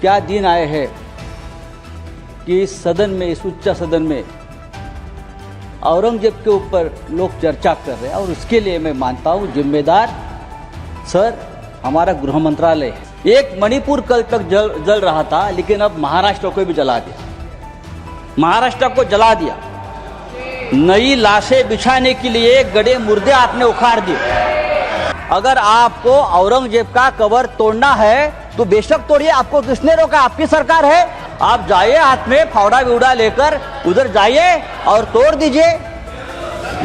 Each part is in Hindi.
क्या दिन आए हैं कि इस सदन में, इस उच्च सदन में औरंगजेब के ऊपर लोग चर्चा कर रहे हैं और उसके लिए मैं मानता हूं जिम्मेदार सर हमारा गृह मंत्रालय है। एक मणिपुर कल तक जल रहा था, लेकिन अब महाराष्ट्र को भी जला दिया। महाराष्ट्र को जला दिया। नई लाशें बिछाने के लिए गड़े मुर्दे आपने उखाड़ दिए। अगर आपको औरंगजेब का कबर तोड़ना है तो बेशक तोड़िए, आपको किसने रोका? आपकी सरकार है। आप जाइए, हाथ में फावड़ा विवड़ा लेकर उधर जाइए और तोड़ दीजिए,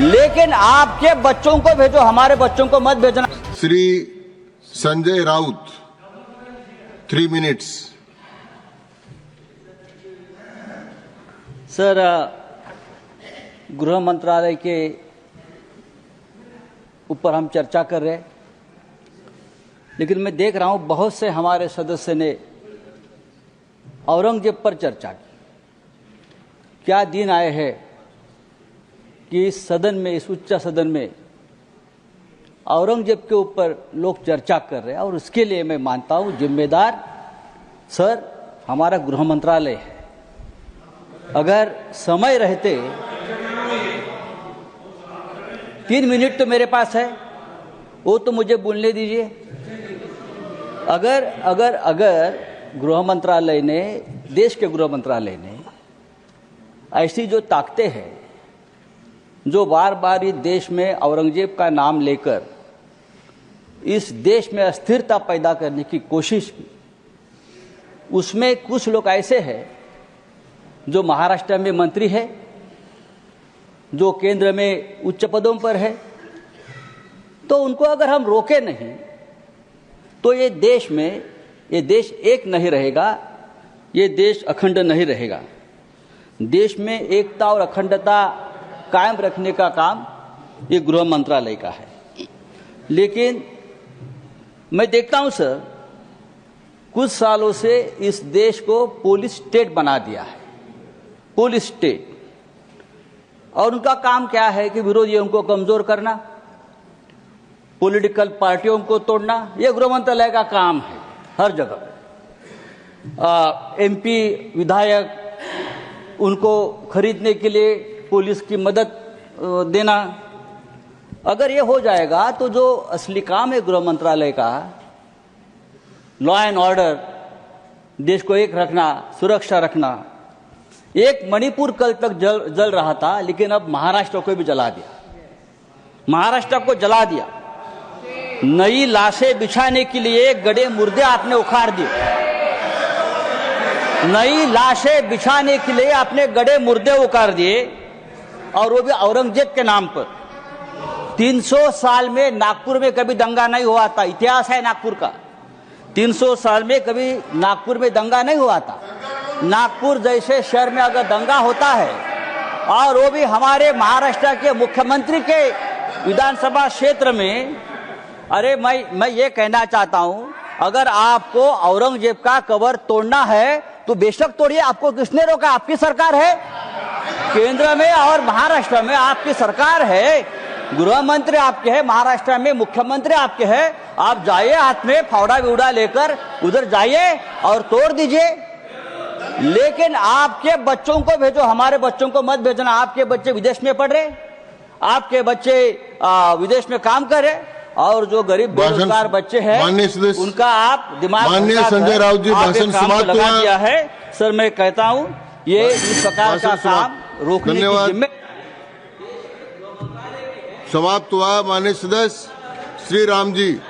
लेकिन आपके बच्चों को भेजो, हमारे बच्चों को मत भेजना। श्री संजय राउत 3 मिनट्स। सर, गृह मंत्रालय के ऊपर हम चर्चा कर रहे हैं, लेकिन मैं देख रहा हूं बहुत से हमारे सदस्य ने औरंगजेब पर चर्चा की। क्या दिन आए हैं कि इस सदन में, इस उच्च सदन में औरंगजेब के ऊपर लोग चर्चा कर रहे हैं और उसके लिए मैं मानता हूं जिम्मेदार सर हमारा गृह मंत्रालय है। अगर समय रहते 3 मिनट तो मेरे पास है, वो तो मुझे बोलने दीजिए। अगर गृह मंत्रालय ने, देश के गृह मंत्रालय ने ऐसी जो ताकतें हैं, जो बार बार इस देश में औरंगजेब का नाम लेकर इस देश में अस्थिरता पैदा करने की कोशिश की, उसमें कुछ लोग ऐसे हैं जो महाराष्ट्र में मंत्री है, जो केंद्र में उच्च पदों पर है, तो उनको अगर हम रोके नहीं तो ये देश एक नहीं रहेगा, ये देश अखंड नहीं रहेगा। देश में एकता और अखंडता कायम रखने का काम ये गृह मंत्रालय का है। लेकिन मैं देखता हूं सर, कुछ सालों से इस देश को पुलिस स्टेट बना दिया है, पुलिस स्टेट। और उनका काम क्या है कि विरोधियों को कमजोर करना, पॉलिटिकल पार्टियों को तोड़ना, यह गृह मंत्रालय का काम है हर जगह। एमपी विधायक, उनको खरीदने के लिए पुलिस की मदद देना। अगर ये हो जाएगा तो जो असली काम है गृह मंत्रालय का, लॉ एंड ऑर्डर, देश को एक रखना, सुरक्षा रखना। एक मणिपुर कल तक जल रहा था, लेकिन अब महाराष्ट्र को भी जला दिया। महाराष्ट्र को जला दिया। नई लाशें बिछाने के लिए गड़े मुर्दे आपने उखाड़ दिए। नई लाशें बिछाने के लिए आपने गड़े मुर्दे उखाड़ दिए, और वो भी औरंगजेब के नाम पर। 300 साल में नागपुर में कभी दंगा नहीं हुआ था, इतिहास है नागपुर का। 300 साल में कभी नागपुर में दंगा नहीं हुआ था। नागपुर जैसे शहर में अगर दंगा होता है, और वो भी हमारे महाराष्ट्र के मुख्यमंत्री के विधानसभा क्षेत्र में, अरे मैं ये कहना चाहता हूं, अगर आपको औरंगजेब का कबर तोड़ना है तो बेशक तोड़िए, आपको किसने रोका? आपकी सरकार है। केंद्र में और महाराष्ट्र में आपकी सरकार है, गृह मंत्री आपके हैं, महाराष्ट्र में मुख्यमंत्री आपके हैं। आप जाइए, हाथ में फावड़ा विवड़ा लेकर उधर जाइए और तोड़ दीजिए, लेकिन आपके बच्चों को भेजो, हमारे बच्चों को मत भेजना। आपके बच्चे विदेश में पढ़ रहे, आपके बच्चे विदेश में काम कर रहे, और जो गरीब बेरोजगार बच्चे हैं उनका आप दिमाग, माननीय संजय राउत जी, भाषण समाप्त लगा दिया है। सर, मैं कहता हूं ये इस प्रकार का काम रोकने की जिम्मेदारी समाप्त हुआ। माननीय सदस्य श्री राम जी।